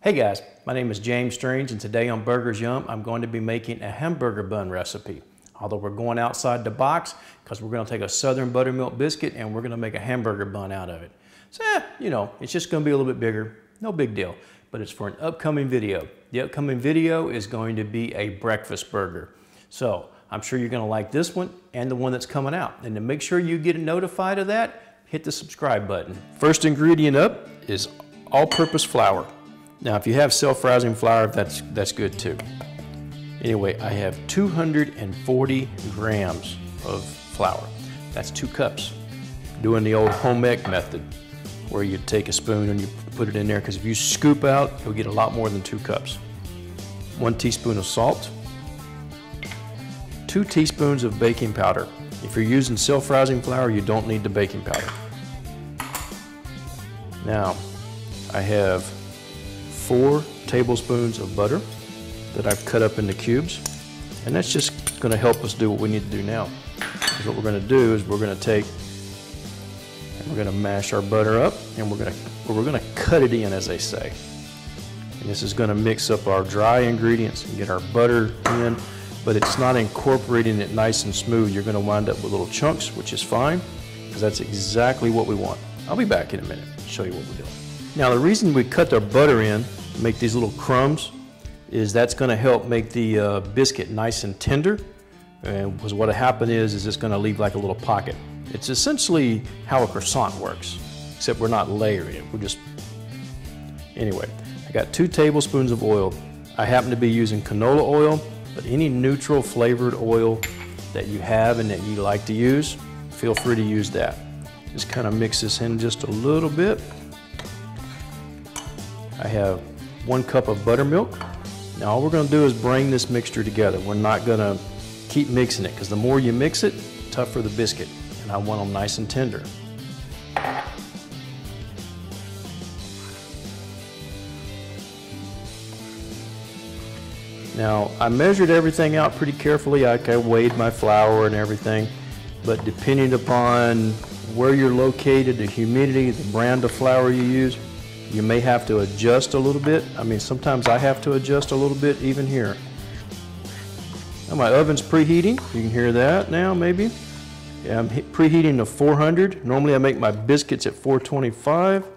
Hey guys, my name is James Strange, and today on Burgers Yum, I'm going to be making a hamburger bun recipe. Although we're going outside the box because we're going to take a southern buttermilk biscuit and we're going to make a hamburger bun out of it. So, you know, it's just going to be a little bit bigger, no big deal, but it's for an upcoming video. The upcoming video is going to be a breakfast burger. So I'm sure you're going to like this one and the one that's coming out. And to make sure you get notified of that, hit the subscribe button. First ingredient up is all-purpose flour. Now, if you have self-rising flour, that's good too. Anyway, I have 240 grams of flour. That's 2 cups. Doing the old home ec method, where you take a spoon and you put it in there, because if you scoop out, you'll get a lot more than 2 cups. 1 teaspoon of salt. 2 teaspoons of baking powder. If you're using self-rising flour, you don't need the baking powder. Now, I have 4 tablespoons of butter that I've cut up into cubes, and that's just going to help us do what we need to do now. Because what we're going to do is we're going to take and we're going to mash our butter up, and we're going to cut it in, as they say. And this is going to mix up our dry ingredients and get our butter in, but it's not incorporating it nice and smooth. You're going to wind up with little chunks, which is fine, because that's exactly what we want. I'll be back in a minute to show you what we're doing. Now, the reason we cut our butter in, make these little crumbs, is that's going to help make the biscuit nice and tender. And because what happened is it's going to leave like a little pocket. It's essentially how a croissant works, except we're not layering it. We're just, anyway, I got 2 tablespoons of oil. I happen to be using canola oil, but any neutral flavored oil that you have and that you like to use, feel free to use that. Just kind of mix this in just a little bit. I have 1 cup of buttermilk. Now all we're going to do is bring this mixture together. We're not going to keep mixing it, because the more you mix it, the tougher the biscuit. And I want them nice and tender. Now I measured everything out pretty carefully. I weighed my flour and everything, but depending upon where you're located, the humidity, the brand of flour you use, you may have to adjust a little bit. I mean, sometimes I have to adjust a little bit even here. Now my oven's preheating. You can hear that now, maybe. Yeah, I'm preheating to 400. Normally I make my biscuits at 425,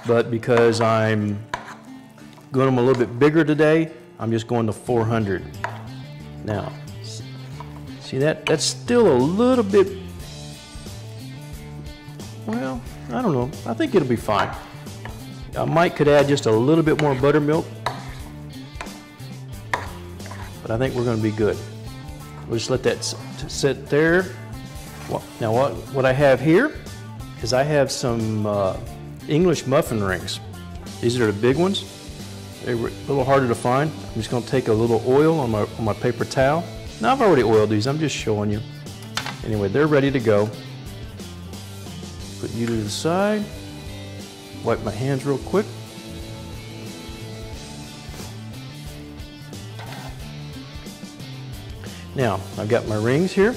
but because I'm going them a little bit bigger today, I'm just going to 400. Now, see that? That's still a little bit, well, I don't know. I think it'll be fine. I could add just a little bit more buttermilk, but I think we're going to be good. We'll just let that sit there. Now what I have here is I have some English muffin rings. These are the big ones. They're a little harder to find. I'm just going to take a little oil on my paper towel. Now I've already oiled these. I'm just showing you. Anyway, they're ready to go. Put you to the side. Wipe my hands real quick. Now, I've got my rings here.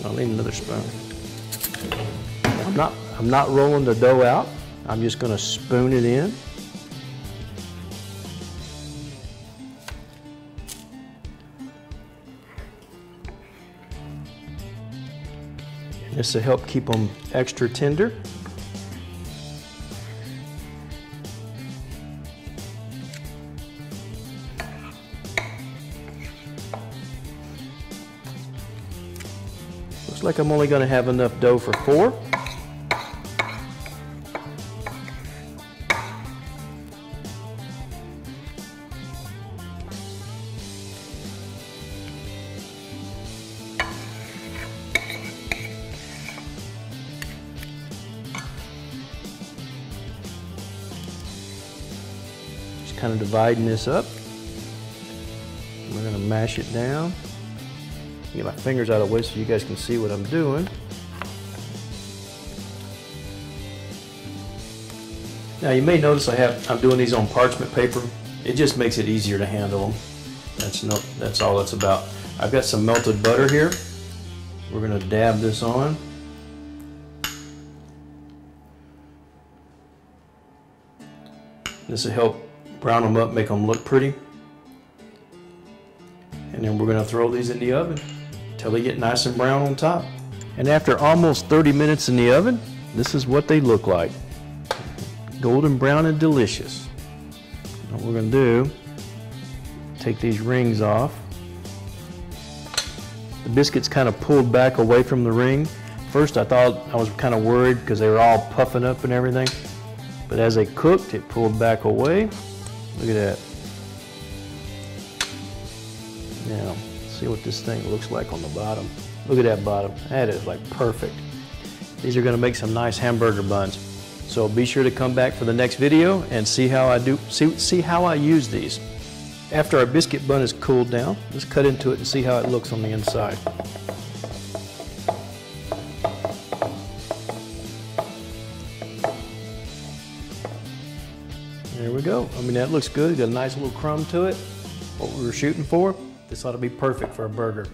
I'll need another spoon. I'm not rolling the dough out. I'm just going to spoon it in. And this will help keep them extra tender. Looks like I'm only going to have enough dough for 4. Just kind of dividing this up. We're going to mash it down. Get my fingers out of the way so you guys can see what I'm doing. Now you may notice I'm doing these on parchment paper. It just makes it easier to handle them. That's all it's about. I've got some melted butter here. We're going to dab this on. This will help brown them up, make them look pretty. And then we're going to throw these in the oven until they get nice and brown on top. And after almost 30 minutes in the oven, this is what they look like. Golden brown and delicious. What we're going to do, take these rings off. The biscuits kind of pulled back away from the ring. First I thought, I was kind of worried because they were all puffing up and everything. But as they cooked, it pulled back away. Look at that. Now, see what this thing looks like on the bottom. Look at that bottom. That is like perfect. These are going to make some nice hamburger buns. So be sure to come back for the next video and see how I do. See how I use these. After our biscuit bun is cooled down, let's cut into it and see how it looks on the inside. There we go. I mean, that looks good. Got a nice little crumb to it. What we were shooting for. This ought to be perfect for a burger.